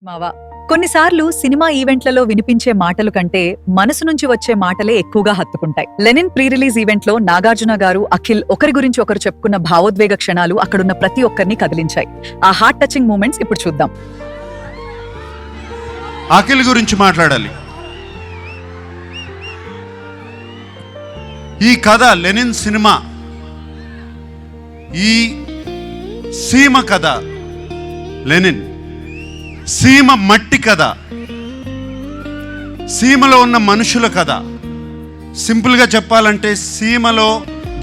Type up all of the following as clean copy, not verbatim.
మావా కొన్నిసార్లు సినిమా ఈవెంట్లలో వినిపించే మాటలు కంటే మనసు నుంచి వచ్చే మాటలే ఎక్కువగా హత్తుకుంటాయి. లెనిన్ ప్రీ రిలీజ్ ఈవెంట్ లో నాగార్జున గారు, అఖిల్ ఒకరి గురించి ఒకరు చెప్పుకున్న భావోద్వేగ క్షణాలు అక్కడున్న ప్రతి ఒక్కరిని కదిలించాయి. ఆ హార్ట్ టచింగ్ మూమెంట్స్ ఇప్పుడు చూద్దాం. అఖిల్ గురించి మాట్లాడాలి. ఈ కథ లెనిన్ సినిమా, ఈ సీమ కథ, లెనిన్ సీమ మట్టి కథ, సీమలో ఉన్న మనుషుల కథ. సింపుల్గా చెప్పాలంటే సీమలో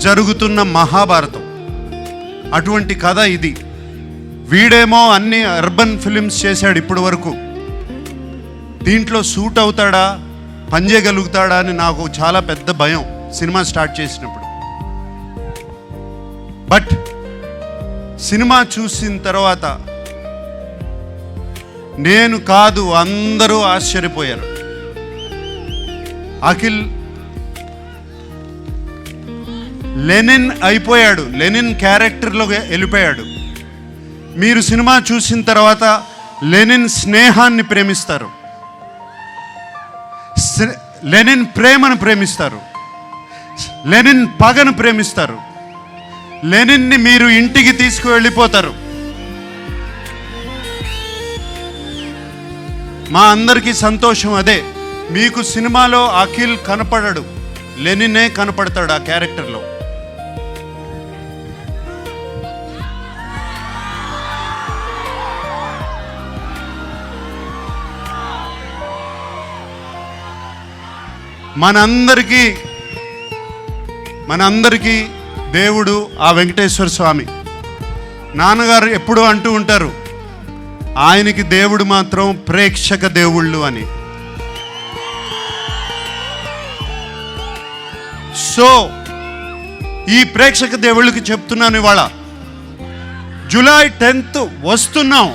జరుగుతున్న మహాభారతం అటువంటి కథ ఇది. వీడేమో అన్ని అర్బన్ ఫిలిమ్స్ చేశాడు ఇప్పటి వరకు. దీంట్లో సూట్ అవుతాడా, పనిచేయగలుగుతాడా అని నాకు చాలా పెద్ద భయం సినిమా స్టార్ట్ చేసినప్పుడు. బట్ సినిమా చూసిన తర్వాత నేను కాదు అందరూ ఆశ్చర్యపోయారు. అఖిల్ లెనిన్ అయిపోయాడు, లెనిన్ క్యారెక్టర్లో వెళ్ళిపోయాడు. మీరు సినిమా చూసిన తర్వాత లెనిన్ స్నేహాన్ని ప్రేమిస్తారు, లెనిన్ ప్రేమను ప్రేమిస్తారు, లెనిన్ పగను ప్రేమిస్తారు, లెనిన్ని మీరు ఇంటికి తీసుకువెళ్ళిపోతారు. మా అందరికీ సంతోషం అదే. మీకు సినిమాలో అఖిల్ కనపడడు, లెనినే కనపడతాడు ఆ క్యారెక్టర్లో. మనందరికీ దేవుడు ఆ వెంకటేశ్వర స్వామి. నాన్నగారు ఎప్పుడూ అంటూ ఉంటారు, ఆయనకి దేవుడు మాత్రం ప్రేక్షక దేవుళ్ళు అని. సో ఈ ప్రేక్షక దేవుళ్ళకి చెప్తున్నాను, ఇవాళ జూలై 10th వస్తున్నాం.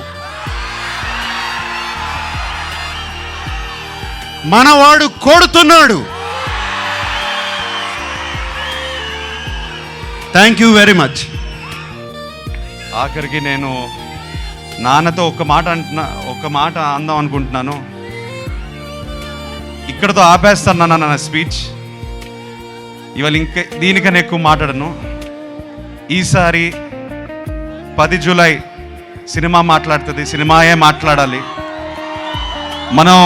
మనవాడు కోడుతున్నాడు. Thank you very much. ఆఖరికి నేను నాన్నతో ఒక మాట అందాం అనుకుంటున్నాను. ఇక్కడతో ఆపేస్తాను నా స్పీచ్. ఇవాళ దీనికన్నా ఎక్కువ మాట్లాడను. ఈసారి 10 జూలై సినిమా మాట్లాడుతుంది, సినిమాయే మాట్లాడాలి. మనం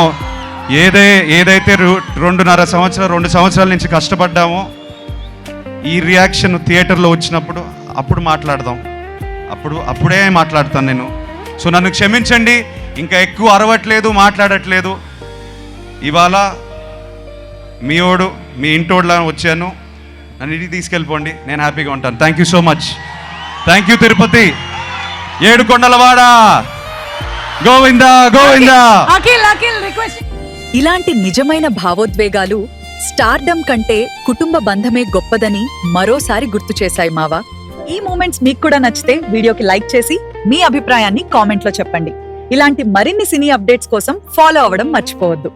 ఏదైతే 2 సంవత్సరాల నుంచి కష్టపడ్డామో, ఈ రియాక్షన్ థియేటర్లో వచ్చినప్పుడు అప్పుడు మాట్లాడదాం. అప్పుడే మాట్లాడతాను నేను. సో నన్ను క్షమించండి, ఇంకా ఎక్కువ అరవట్లేదు, మాట్లాడట్లేదు. ఇవాళ మీ ఇంటోడ్లా వచ్చాను. నన్ను ఇంటికి తీసుకెళ్ళిపోండి, నేను హ్యాపీగా ఉంటాను. Thank you so much. Thank you Tirupati, ఏడుకొండలవాడ, గోవిందా గోవిందా. ఇలాంటి నిజమైన భావోద్వేగాలు స్టార్డమ్ కంటే కుటుంబ బంధమే గొప్పదని మరోసారి గుర్తు చేశాయి మావా. ఈ మూమెంట్స్ మీకు కూడా నచ్చితే వీడియోకి లైక్ చేసి మీ అభిప్రాయాన్ని కామెంట్లో చెప్పండి. ఇలాంటి మరిన్ని సినీ అప్డేట్స్ కోసం ఫాలో అవ్వడం మర్చిపోవద్దు.